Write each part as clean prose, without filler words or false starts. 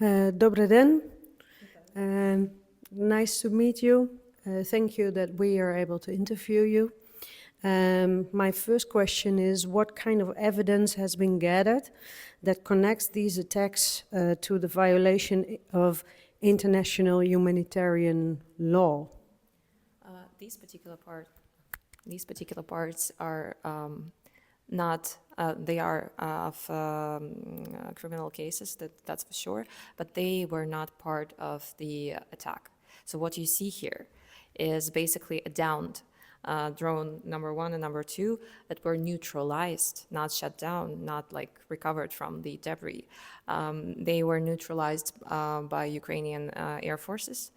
Dobre den. Nice to meet you. Thank you that we are able to interview you. My first question is, what kind of evidence has been gathered that connects these attacks to the violation of international humanitarian law? These particular parts are not. They are of criminal cases. That's for sure. But they were not part of the attack. So what you see here is basically a downed drone number 1 and number 2 that were neutralized, not shut down, not like recovered from the debris. They were neutralized by Ukrainian air forces.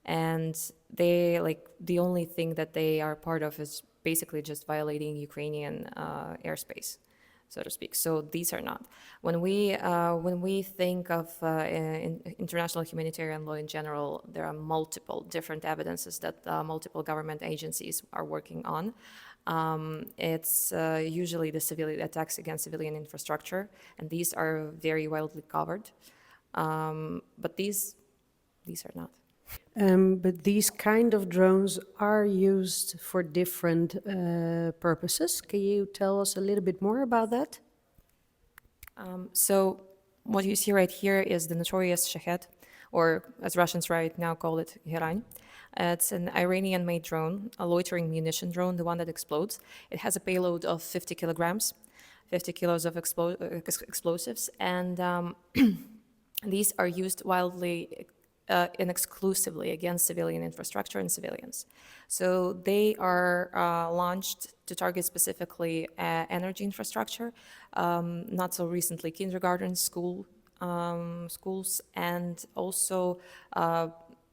And they the only thing that they are part of is basically just violating Ukrainian airspace, so to speak. So these are not. When we think of international humanitarian law in general, there are multiple different evidences that multiple government agencies are working on. It's usually the civilian attacks against civilian infrastructure, and these are very widely covered. But these are not. But these kind of drones are used for different purposes. Can you tell us a little bit more about that? So what you see right here is the notorious Shahed, or as Russians right now call it, Herань. It's an Iranian-made drone, a loitering munition drone, the one that explodes. It has a payload of 50 kilograms, 50 kilos of explosives, and these are used wildly and exclusively against civilian infrastructure and civilians. So they are launched to target specifically energy infrastructure, not so recently kindergartens, schools, and also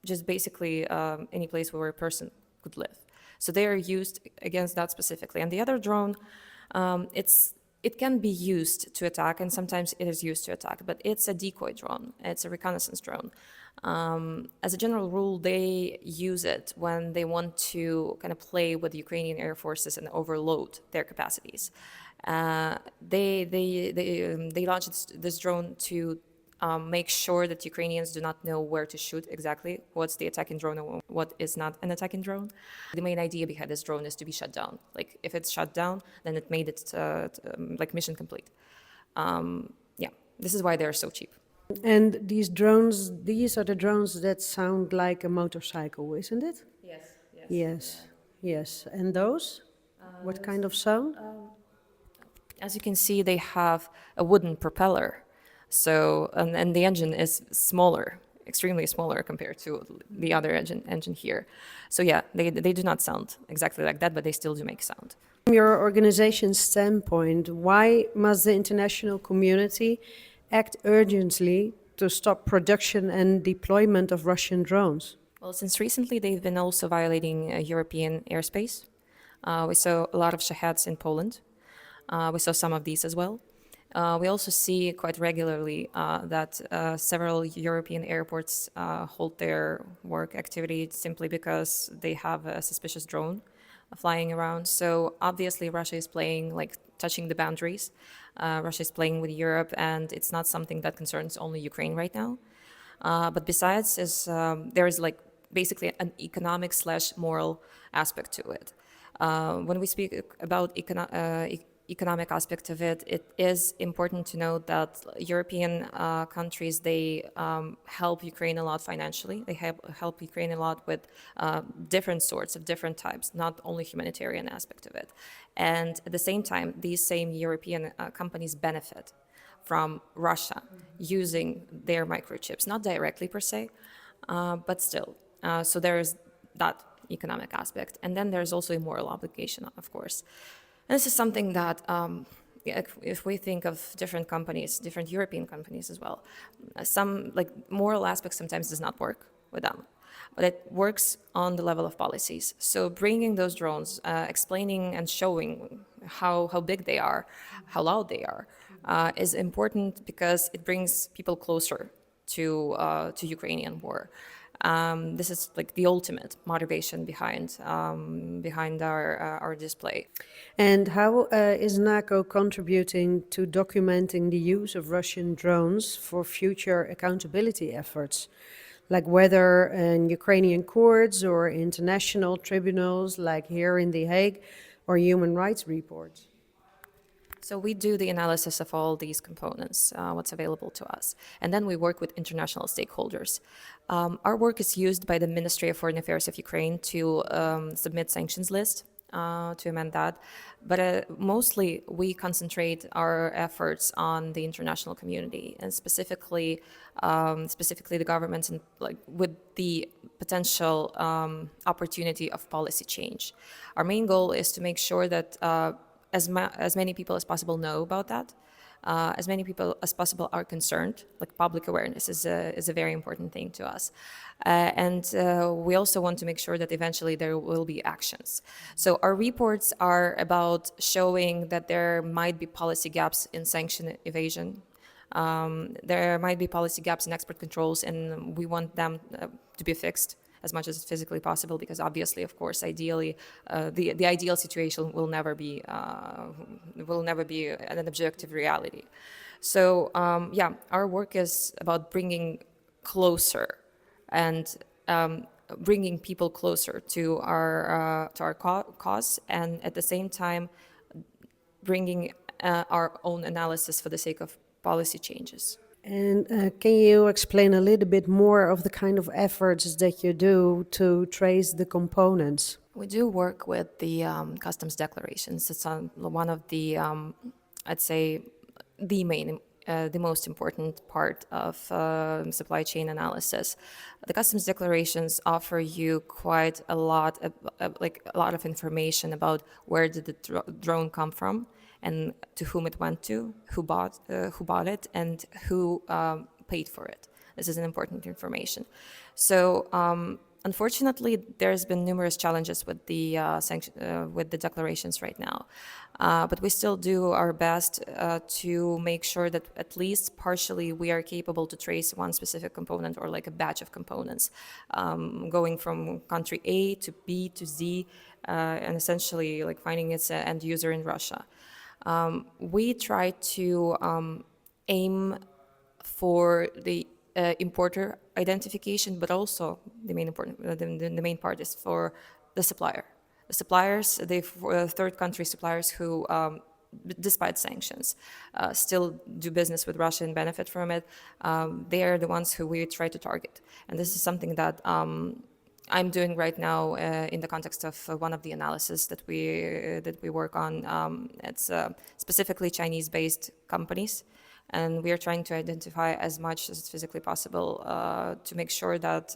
just basically any place where a person could live. So they are used against that specifically. And the other drone, it can be used to attack, and sometimes it is used to attack, but it's a decoy drone. It's a reconnaissance drone. As a general rule, they use it when they want to kind of play with Ukrainian air forces and overload their capacities. They launched this drone to make sure that Ukrainians do not know where to shoot exactly, what's the attacking drone and what is not an attacking drone. The main idea behind this drone is to be shut down. Like if it's shut down, then it made it like mission complete. Yeah, this is why they're so cheap. And these drones, these are the drones that sound like a motorcycle, isn't it? Yes. Yes, yes. And those? What kind of sound? As you can see, they have a wooden propeller. So, and the engine is smaller, extremely smaller compared to the other engine here. So yeah, they do not sound exactly like that, but they still do make sound. From your organization's standpoint, why must the international community act urgently to stop production and deployment of Russian drones? Well, since recently they've been also violating European airspace. We saw a lot of Shaheds in Poland. We saw some of these as well. We also see quite regularly that several European airports halt their work activity simply because they have a suspicious drone flying around. So obviously Russia is playing, like touching the boundaries. Russia is playing with Europe, and it's not something that concerns only Ukraine right now. But besides, there is like basically an economic/moral aspect to it. When we speak about economic aspect of it, it is important to note that European countries, they help Ukraine a lot financially. They help Ukraine a lot with different sorts of different types, not only humanitarian aspect of it. And at the same time, these same European companies benefit from Russia using their microchips, not directly per se, but still. So there's that economic aspect. And then there's also a moral obligation, of course. And this is something that, if we think of different companies, different European companies as well, some like moral aspects sometimes does not work with them, but it works on the level of policies. So bringing those drones, explaining and showing how big they are, how loud they are, is important because it brings people closer to Ukrainian war. This is like the ultimate motivation behind our display. And how is NAKO contributing to documenting the use of Russian drones for future accountability efforts, like whether in Ukrainian courts or international tribunals, like here in The Hague, or human rights reports? So we do the analysis of all these components, what's available to us, and then we work with international stakeholders. Our work is used by the Ministry of Foreign Affairs of Ukraine to submit sanctions list, to amend that, but mostly we concentrate our efforts on the international community and specifically the governments, and like with the potential opportunity of policy change. Our main goal is to make sure that as many people as possible know about that, as many people as possible are concerned. Like public awareness is a very important thing to us, and we also want to make sure that eventually there will be actions. So our reports are about showing that there might be policy gaps in sanction evasion. There might be policy gaps in export controls, and we want them to be fixed as much as it's physically possible, because obviously, of course, ideally, the ideal situation will never be an objective reality. So yeah, our work is about bringing closer and bringing people closer to our cause, and at the same time bringing our own analysis for the sake of policy changes. And can you explain a little bit more of the kind of efforts that you do to trace the components? We do work with the customs declarations. It's one of the, I'd say, the most important part of supply chain analysis. The customs declarations offer you quite a lot, like a lot of information about where did the drone come from, and to whom it went to, who bought it, and who paid for it. This is an important information. So unfortunately, there's been numerous challenges with the with the declarations right now, but we still do our best to make sure that at least partially we are capable to trace one specific component or like a batch of components, going from country A to B to Z, and essentially like finding its end user in Russia. We try to aim for the importer identification, but also the main part is for the supplier. The suppliers, the third country suppliers who, despite sanctions, still do business with Russia and benefit from it. They are the ones who we try to target, and this is something that I'm doing right now in the context of one of the analysis that we work on. It's specifically Chinese-based companies, and we are trying to identify as much as it's physically possible to make sure that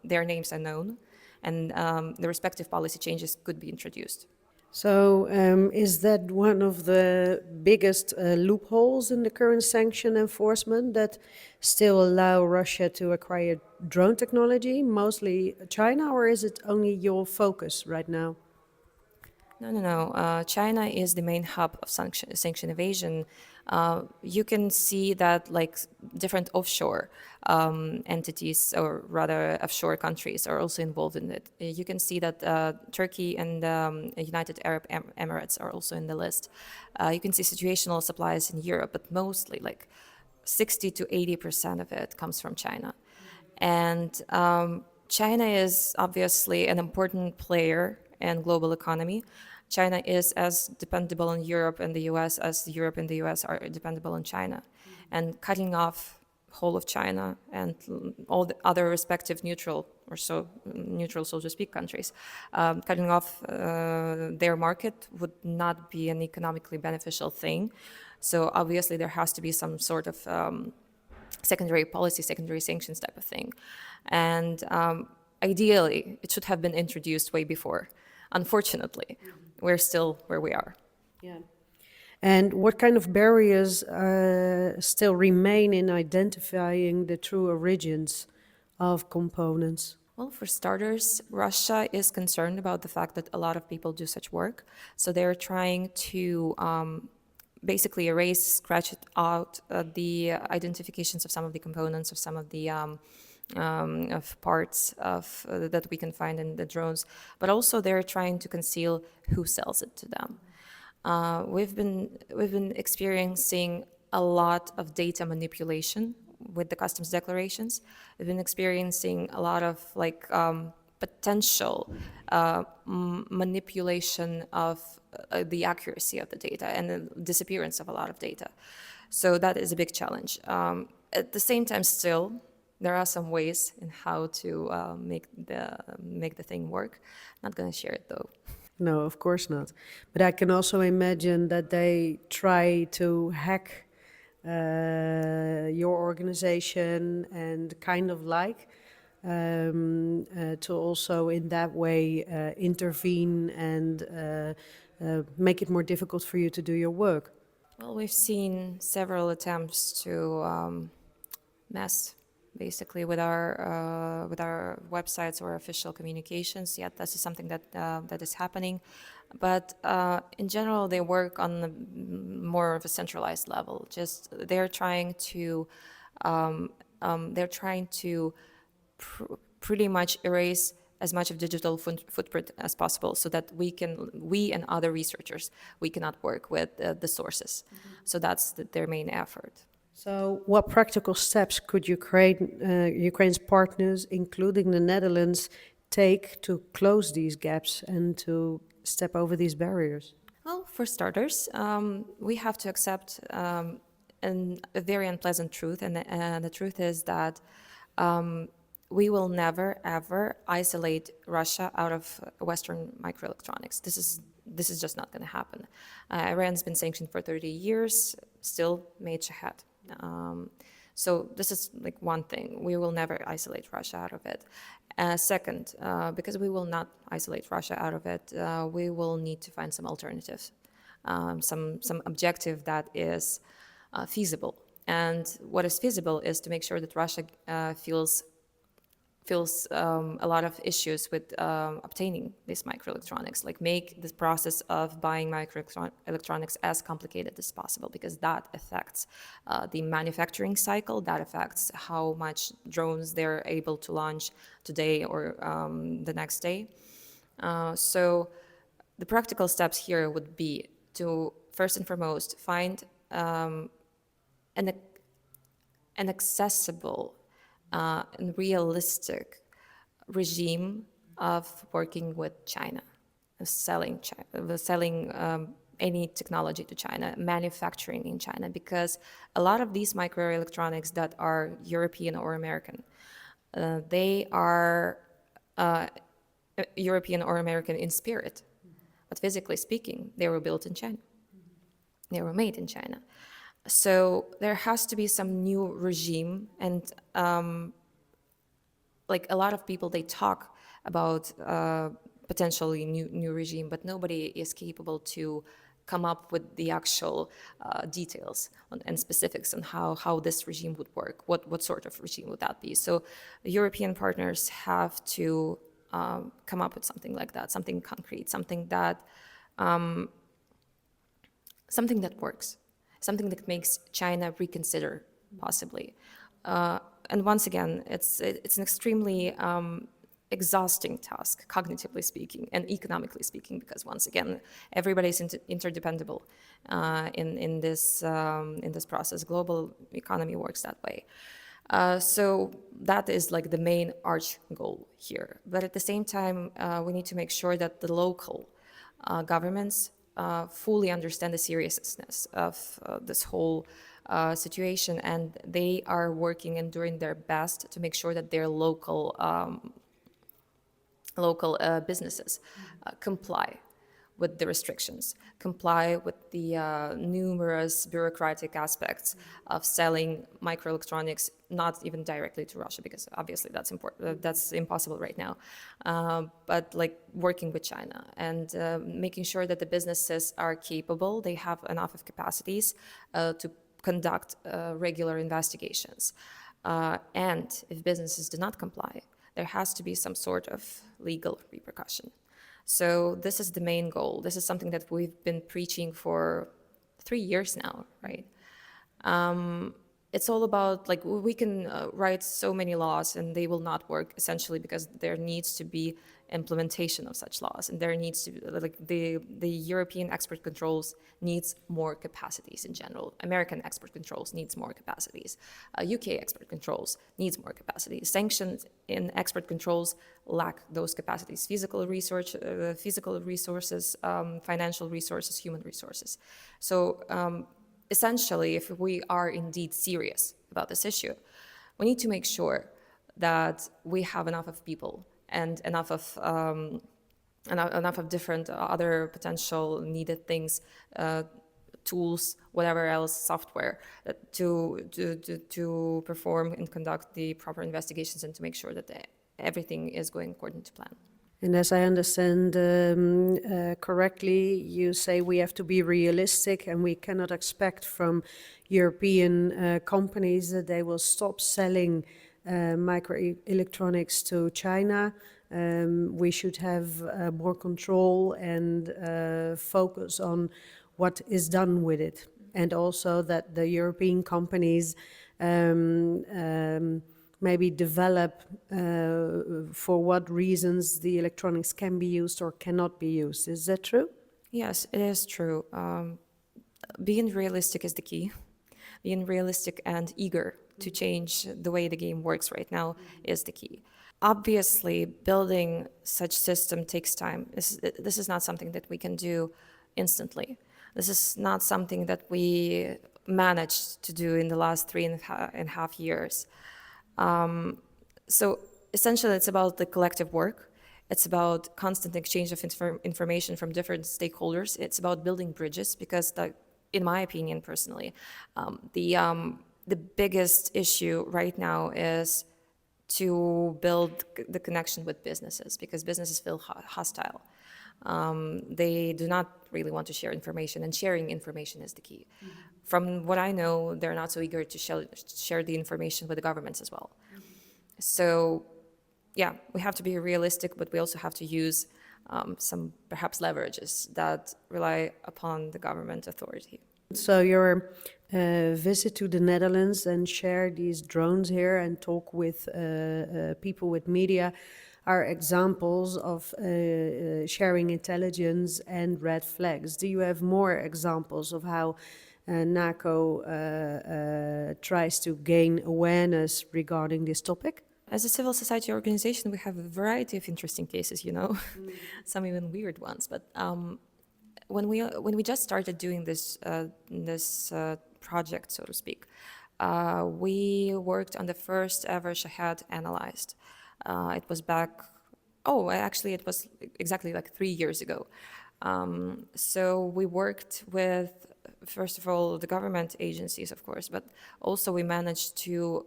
their names are known and the respective policy changes could be introduced. So, is that one of the biggest loopholes in the current sanction enforcement, that still allow Russia to acquire drone technology, mostly China, or is it only your focus right now? No. China is the main hub of sanction evasion. You can see that like different offshore entities, or rather offshore countries, are also involved in it. You can see that Turkey and United Arab Emirates are also in the list. You can see situational supplies in Europe, but mostly like 60 to 80% of it comes from China. And China is obviously an important player in global economy. China is as dependable on Europe and the US as Europe and the US are dependable on China. And cutting off whole of China and all the other respective neutral, so to speak, countries, cutting off their market would not be an economically beneficial thing. So obviously there has to be some sort of secondary policy, secondary sanctions type of thing. And ideally, it should have been introduced way before. Unfortunately, we're still where we are. Yeah. And what kind of barriers still remain in identifying the true origins of components? Well, for starters, Russia is concerned about the fact that a lot of people do such work. So they're trying to basically erase, scratch it out the identifications of some of the components, of some of the of parts of that we can find in the drones, but also they're trying to conceal who sells it to them. We've been experiencing a lot of data manipulation with the customs declarations. We've been experiencing a lot of potential manipulation of the accuracy of the data and the disappearance of a lot of data. So that is a big challenge. At the same time, still, there are some ways in how to make the thing work. Not going to share it though. No, of course not. But I can also imagine that they try to hack your organization and kind of to also in that way intervene and make it more difficult for you to do your work. Well, we've seen several attempts to mess basically with our websites or official communications. Yeah, this is something that is happening, but in general, they work on more of a centralized level. Just they're trying to pretty much erase as much of digital footprint as possible, so that we and other researchers, we cannot work with the sources. So that's their main effort. So, what practical steps could Ukraine's partners, including the Netherlands, take to close these gaps and to step over these barriers? Well, for starters, we have to accept a very unpleasant truth, and the truth is that we will never ever isolate Russia out of Western microelectronics. This is just not going to happen. Iran's been sanctioned for 30 years, still made Shahed. So this is like one thing. We will never isolate Russia out of it. Second, because we will not isolate Russia out of it, we will need to find some alternatives, some objective that is feasible. And what is feasible is to make sure that Russia feels a lot of issues with obtaining these microelectronics, like make this process of buying microelectronics as complicated as possible, because that affects the manufacturing cycle, that affects how much drones they're able to launch today or the next day. So the practical steps here would be to, first and foremost, find an accessible and realistic regime of working with China, of selling any technology to China, manufacturing in China, because a lot of these microelectronics that are European or American, they are European or American in spirit, but physically speaking, they were built in China. They were made in China. So there has to be some new regime, and like a lot of people, they talk about potentially new regime, but nobody is capable to come up with the actual details and specifics on how this regime would work. What sort of regime would that be? So the European partners have to come up with something like that, something concrete, something that works. Something that makes China reconsider, possibly. And once again, it's an extremely exhausting task, cognitively speaking and economically speaking, because once again, everybody's interdependable in this process. Global economy works that way. So that is like the main arch goal here. But at the same time, we need to make sure that the local governments fully understand the seriousness of this whole situation, and they are working and doing their best to make sure that their local businesses comply with the restrictions, comply with the numerous bureaucratic aspects of selling microelectronics, not even directly to Russia, because obviously that's important. That's impossible right now. But like working with China and making sure that the businesses are capable, they have enough of capacities to conduct regular investigations. And if businesses do not comply, there has to be some sort of legal repercussion. So this is the main goal. This is something that we've been preaching for 3 years now, right? it's all about, like, we can write so many laws and they will not work, essentially because there needs to be implementation of such laws, and there needs to be, like, the European export controls needs more capacities in general. American export controls needs more capacities. UK export controls needs more capacities. Sanctions in export controls lack those capacities: physical resources, financial resources, human resources. So essentially, if we are indeed serious about this issue, we need to make sure that we have enough of people and enough of different other potential needed things, tools, whatever else, software, to perform and conduct the proper investigations and to make sure that everything is going according to plan. And as I understand correctly, you say we have to be realistic and we cannot expect from European companies that they will stop selling microelectronics to China. We should have more control and focus on what is done with it. And also that the European companies maybe develop for what reasons the electronics can be used or cannot be used. Is that true? Yes, it is true. Being realistic is the key. Being realistic and eager to change the way the game works right now is the key. Obviously, building such system takes time. This is not something that we can do instantly. This is not something that we managed to do in the last 3.5 years. So essentially, it's about the collective work. It's about constant exchange of information from different stakeholders. It's about building bridges because, in my opinion, personally, the biggest issue right now is to build the connection with businesses, because businesses feel hostile. They do not really want to share information, and sharing information is the key. Mm-hmm. From what I know, they're not so eager to share the information with the governments as well. Mm-hmm. So, yeah, we have to be realistic, but we also have to use some perhaps leverages that rely upon the government authority. So your visit to the Netherlands and share these drones here and talk with people, with media, are examples of sharing intelligence and red flags. Do you have more examples of how NAKO tries to gain awareness regarding this topic? As a civil society organization, we have a variety of interesting cases, some even weird ones. But when we just started doing this project, so to speak, we worked on the first ever Shahed analyzed. It was it was exactly like 3 years ago. So we worked with, first of all, the government agencies, of course, but also we managed to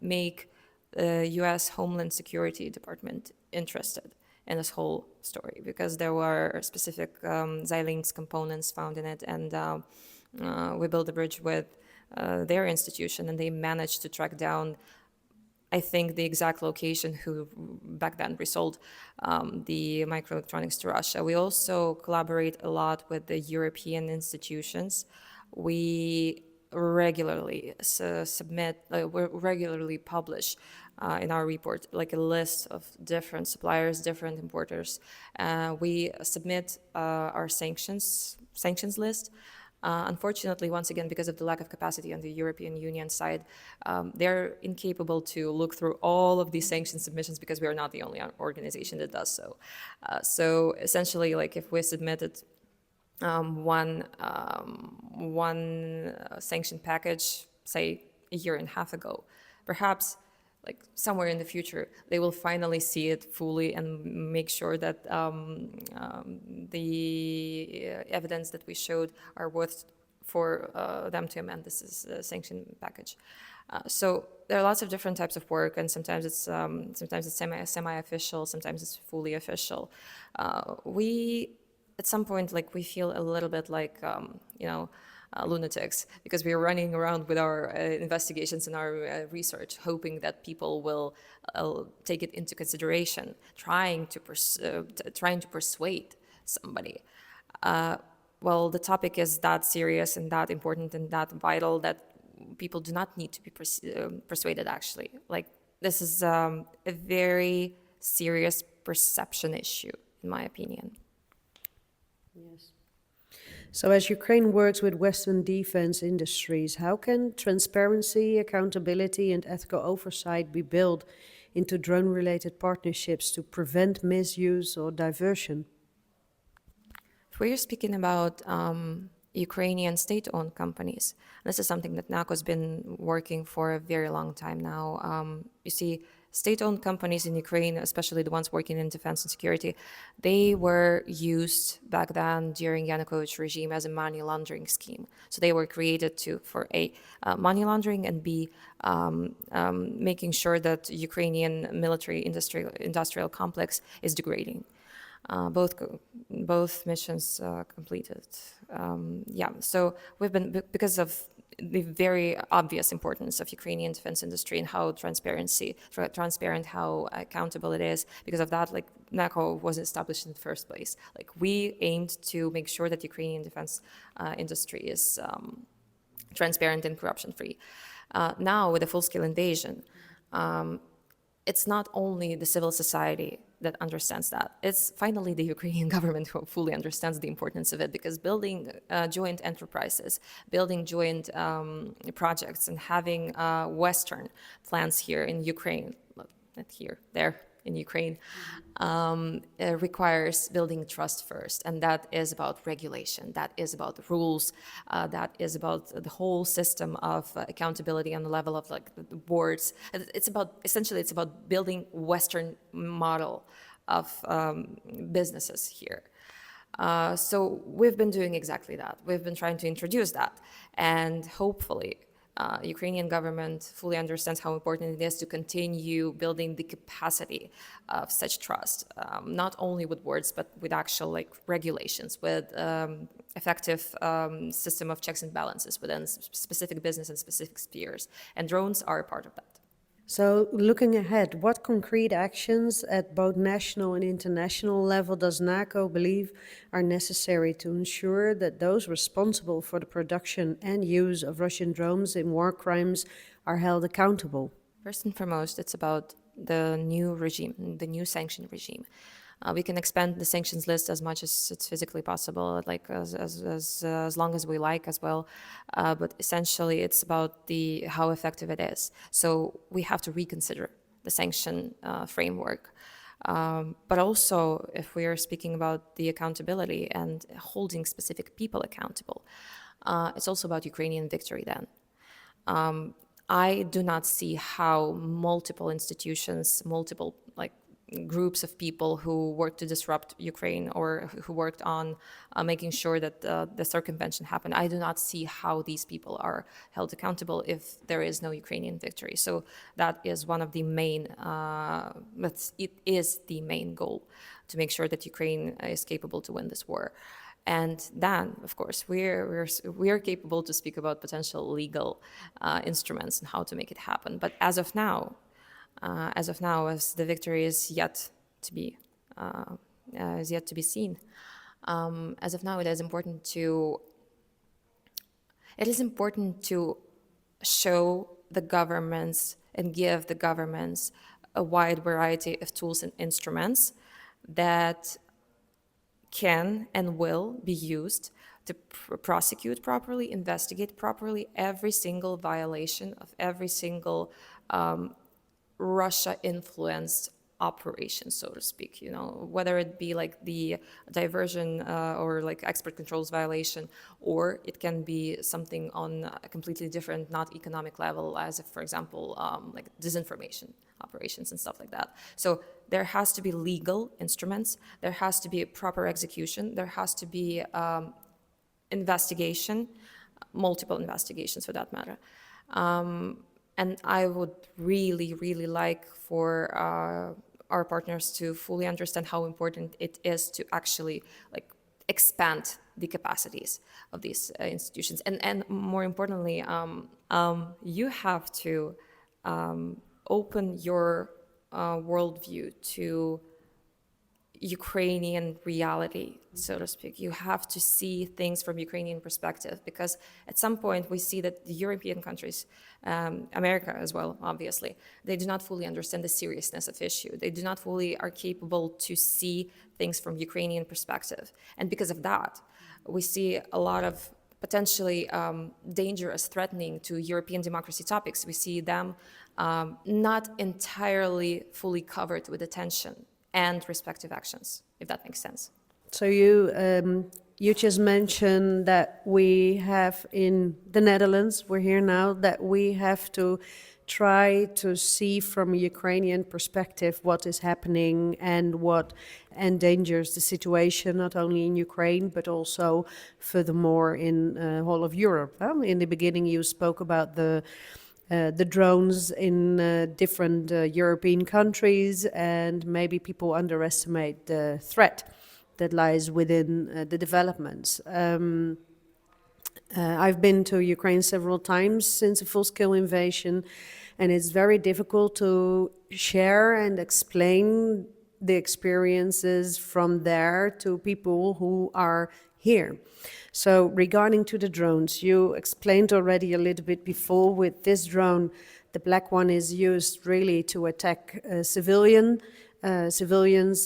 make the U.S. Homeland Security Department interested in this whole story, because there were specific Xilinx components found in it, and we built a bridge with their institution, and they managed to track down, I think, the exact location who back then resold the microelectronics to Russia. We also collaborate a lot with the European institutions. We regularly regularly publish in our report like a list of different suppliers, different importers. We submit our sanctions list. Unfortunately, once again, because of the lack of capacity on the European Union side, they're incapable to look through all of these sanction submissions, because we are not the only organization that does so. So essentially, like, if we submitted one sanction package, say, a year and a half ago, perhaps like somewhere in the future, they will finally see it fully and make sure that the evidence that we showed are worth for them to amend this sanction package. So there are lots of different types of work, and sometimes it's semi-official, sometimes it's fully official. We, at some point, like, we feel a little bit like lunatics, because we are running around with our investigations and our research, hoping that people will take it into consideration, trying to persuade somebody. well, the topic is that serious and that important and that vital that people do not need to be persuaded, actually. Like, this is a very serious perception issue, in my opinion. Yes. So as Ukraine works with Western defense industries, how can transparency, accountability, and ethical oversight be built into drone-related partnerships to prevent misuse or diversion? If we're speaking about Ukrainian state-owned companies, this is something that NAKO has been working for a very long time now. You see, state-owned companies in Ukraine, especially the ones working in defense and security, they were used back then during Yanukovych regime as a money laundering scheme. So they were created for A, money laundering, and B, making sure that Ukrainian military industrial complex is degrading. Both missions completed. Yeah, so we've been, because of the very obvious importance of Ukrainian defense industry and how transparent, how accountable it is. Because of that, like, NAKO was established in the first place. Like, we aimed to make sure that Ukrainian defense industry is transparent and corruption-free. Now, with a full-scale invasion, it's not only the civil society that understands that. It's finally the Ukrainian government who fully understands the importance of it, because building joint enterprises, building joint projects, and having Western plants here in Ukraine, not here, there in Ukraine, requires building trust first. And that is about regulation, that is about rules, that is about the whole system of accountability on the level of, like, the boards. It's about, essentially, it's about building Western model of businesses here. So we've been doing exactly that. We've been trying to introduce that, and hopefully Ukrainian government fully understands how important it is to continue building the capacity of such trust, not only with words, but with actual, like, regulations, with effective system of checks and balances within specific business and specific spheres. And drones are a part of that. So looking ahead, what concrete actions at both national and international level does NAKO believe are necessary to ensure that those responsible for the production and use of Russian drones in war crimes are held accountable? First and foremost, it's about the new regime, the new sanction regime. We can expand the sanctions list as much as it's physically possible, like as long as we like as well. But essentially, it's about how effective it is. So we have to reconsider the sanction framework. But also, if we are speaking about the accountability and holding specific people accountable, it's also about Ukrainian victory then. I do not see how multiple institutions, multiple, like, groups of people who worked to disrupt Ukraine or who worked on making sure that the circumvention happened, I do not see how these people are held accountable if there is no Ukrainian victory. So that is one of the main, it is the main goal, to make sure that Ukraine is capable to win this war. And then, of course, we're capable to speak about potential legal instruments and how to make it happen. But as of now, as the victory is yet to be seen, as of now, it is important to show the governments and give the governments a wide variety of tools and instruments that can and will be used to prosecute properly, investigate properly every single violation of every single Russia-influenced operation, so to speak, whether it be like the diversion or like export controls violation, or it can be something on a completely different, not economic level, as if, for example, like disinformation operations and stuff like that. So there has to be legal instruments, there has to be a proper execution, there has to be investigation, multiple investigations for that matter. And I would really, really like for our partners to fully understand how important it is to actually, like, expand the capacities of these institutions. And more importantly, you have to open your worldview to Ukrainian reality, so to speak. You have to see things from Ukrainian perspective, because at some point we see that the European countries, America as well, obviously, they do not fully understand the seriousness of issue. They do not fully are capable to see things from Ukrainian perspective. And because of that, we see a lot of potentially dangerous, threatening to European democracy topics. We see them not entirely fully covered with attention and respective actions, if that makes sense. So you just mentioned that we have in the Netherlands, we're here now, that we have to try to see from a Ukrainian perspective what is happening and what endangers the situation, not only in Ukraine, but also furthermore in whole of Europe. In the beginning, you spoke about the drones in different European countries, and maybe people underestimate the threat that lies within the developments. I've been to Ukraine several times since a full-scale invasion, and it's very difficult to share and explain the experiences from there to people who are here. So regarding to the drones, you explained already a little bit before. With this drone, the black one is used really to attack civilians,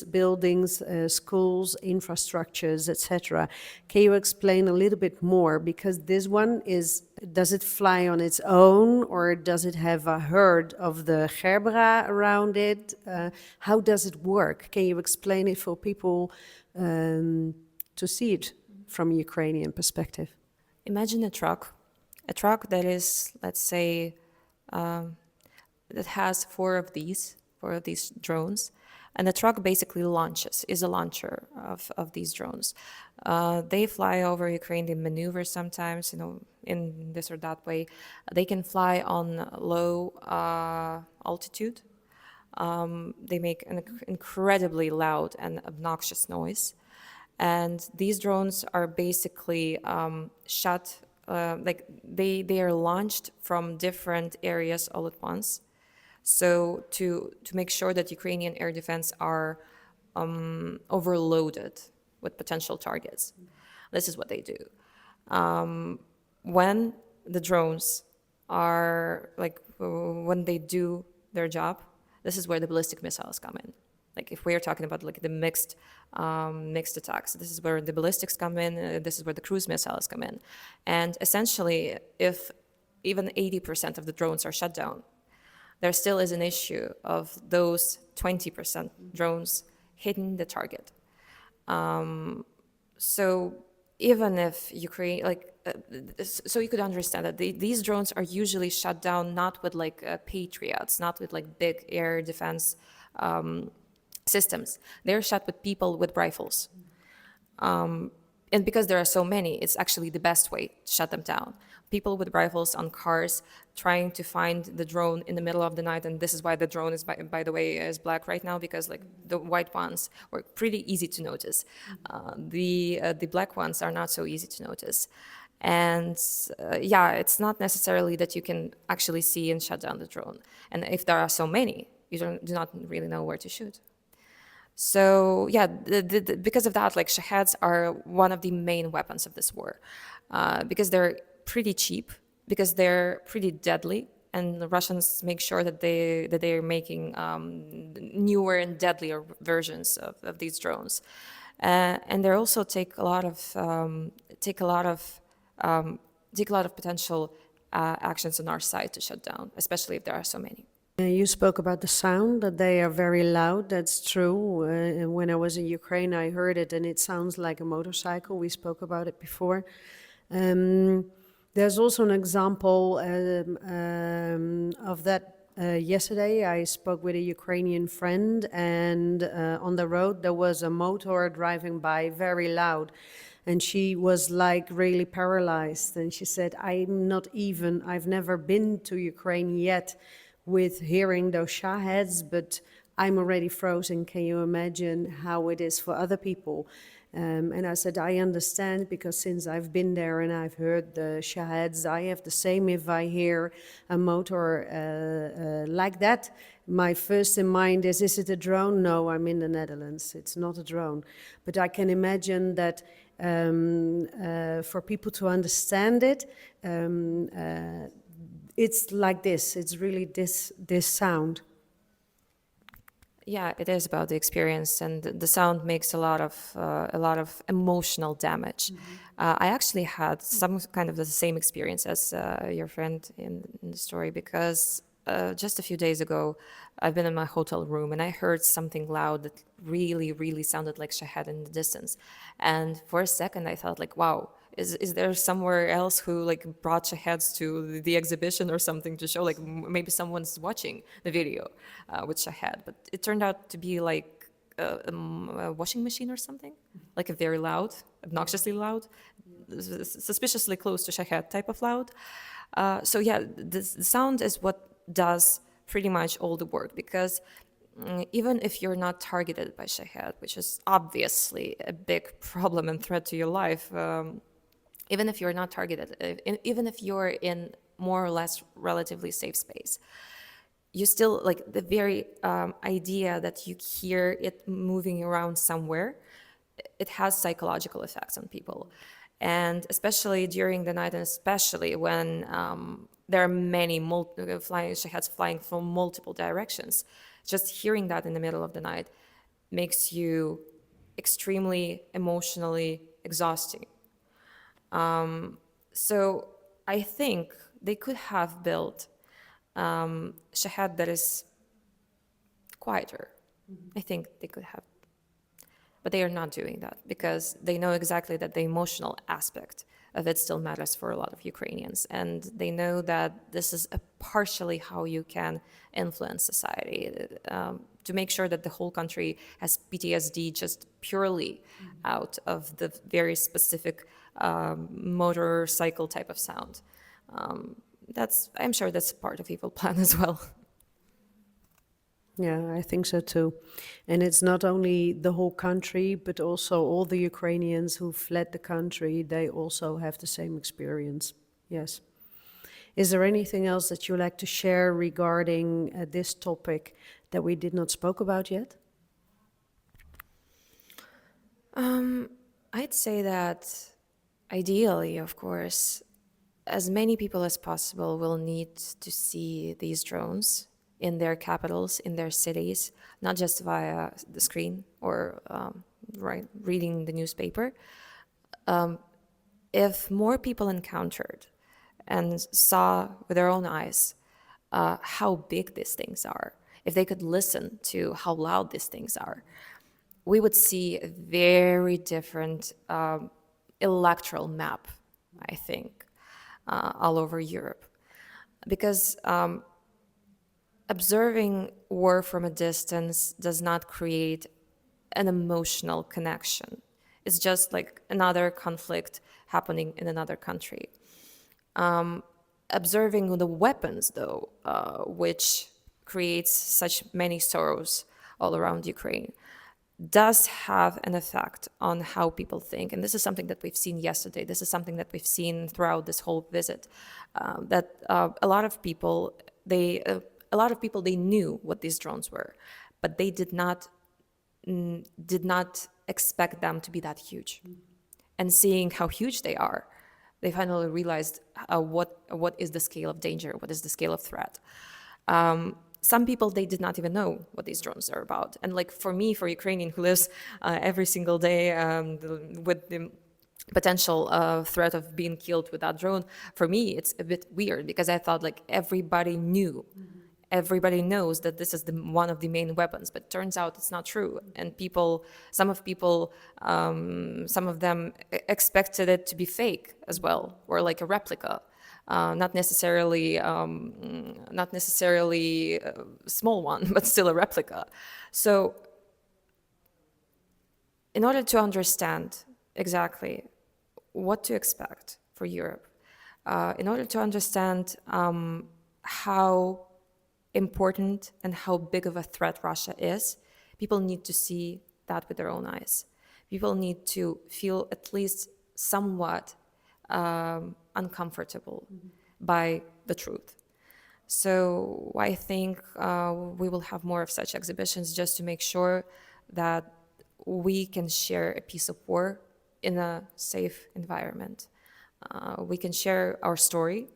buildings, schools, infrastructures, etc. Can you explain a little bit more? Because this one does it fly on its own, or does it have a herd of the gerbera around it? How does it work? Can you explain it for people to see it from a Ukrainian perspective? Imagine a truck that is, let's say, that has four of these drones, and the truck basically is a launcher of these drones. They fly over Ukraine, they maneuver sometimes, in this or that way. They can fly on low altitude. They make an incredibly loud and obnoxious noise. And these drones are basically shot, like they are launched from different areas all at once. So to make sure that Ukrainian air defense are overloaded with potential targets. This is what they do. When the drones are, when they do their job, this is where the ballistic missiles come in. Like if we are talking about the mixed attacks, this is where the ballistics come in, this is where the cruise missiles come in. And essentially, if even 80% of the drones are shut down, there still is an issue of those 20% drones hitting the target. So even if Ukraine, so you could understand that these drones are usually shut down not with Patriots, not with big air defense systems. They're shot with people with rifles. And because there are so many, it's actually the best way to shut them down. People with rifles on cars trying to find the drone in the middle of the night, and this is why the drone is, by the way, is black right now, because the white ones were pretty easy to notice. The black ones are not so easy to notice. And yeah, it's not necessarily that you can actually see and shut down the drone. And if there are so many, you do not really know where to shoot. So yeah, because of that, Shaheds are one of the main weapons of this war, because they're pretty cheap, because they're pretty deadly, and the Russians make sure that they are making newer and deadlier versions of these drones, and they also take a lot of potential actions on our side to shut down, especially if there are so many. You spoke about the sound, that they are very loud. That's true. When I was in Ukraine, I heard it, and it sounds like a motorcycle. We spoke about it before. There's also an example of that. Yesterday, I spoke with a Ukrainian friend, and on the road, there was a motor driving by, very loud. And she was really paralyzed. And she said, I've never been to Ukraine yet with hearing those Shaheds, but I'm already frozen. Can you imagine how it is for other people? And I said, I understand, because since I've been there and I've heard the shahads, I have the same. If I hear a motor like that, my first in mind is it a drone? No, I'm in the Netherlands. It's not a drone. But I can imagine that for people to understand it, it's like this. It's really this sound. Yeah, it is about the experience, and the sound makes a lot of emotional damage. I actually had some kind of the same experience as your friend in the story, because just a few days ago, I've been in my hotel room and I heard something loud that really, really sounded like Shahad in the distance, and for a second I thought like, wow. Is there somewhere else who like brought Shahads to the exhibition or something to show, like maybe someone's watching the video with Shahad? But it turned out to be like a washing machine or something, like a very loud, obnoxiously loud, suspiciously close to Shahad type of loud. So yeah, the sound is what does pretty much all the work, because even if you're not targeted by Shahad, which is obviously a big problem and threat to your life, even if you're not targeted, even if you're in more or less relatively safe space, you still, like, the very idea that you hear it moving around somewhere, it has psychological effects on people. And especially during the night, and especially when there are many flying shahads flying from multiple directions, just hearing that in the middle of the night makes you extremely emotionally exhausting. So I think they could have built Shahad that is quieter. I think they could have. But they are not doing that because they know exactly that the emotional aspect of it still matters for a lot of Ukrainians. And they know that this is partially how you can influence society, to make sure that the whole country has PTSD just purely out of the very specific motorcycle type of sound. I'm sure that's part of evil plan as well. Yeah, I think so too. And it's not only the whole country, but also all the Ukrainians who fled the country, they also have the same experience. Yes. Is there anything else that you like to share regarding this topic that we did not spoke about yet? I'd say that ideally, of course, as many people as possible will need to see these drones in their capitals, in their cities, not just via the screen or reading the newspaper. If more people encountered and saw with their own eyes how big these things are, if they could listen to how loud these things are, we would see a very different electoral map, I think, all over Europe. Because observing war from a distance does not create an emotional connection. It's just like another conflict happening in another country. Observing the weapons, though, which creates such many sorrows all around Ukraine, does have an effect on how people think. And this is something that we've seen yesterday. This is something that we've seen throughout this whole visit, that a lot of people, they knew what these drones were, but they did not expect them to be that huge. And seeing how huge they are, they finally realized what is the scale of danger, what is the scale of threat. Some people, they did not even know what these drones are about. And like for me, for Ukrainian who lives every single day with the potential threat of being killed with that drone, for me, it's a bit weird because I thought like everybody knew. Everybody knows that this is one of the main weapons, but it turns out it's not true. And some of them expected it to be fake as well, or like a replica. Not necessarily a small one, but still a replica. So in order to understand exactly what to expect for Europe, in order to understand how important and how big of a threat Russia is, people need to see that with their own eyes. people need to feel at least somewhat uncomfortable by the truth. So I think we will have more of such exhibitions just to make sure that we can share a piece of war in a safe environment. We can share our story,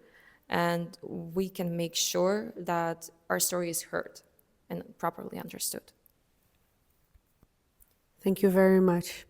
and we can make sure that our story is heard and properly understood. Thank you very much.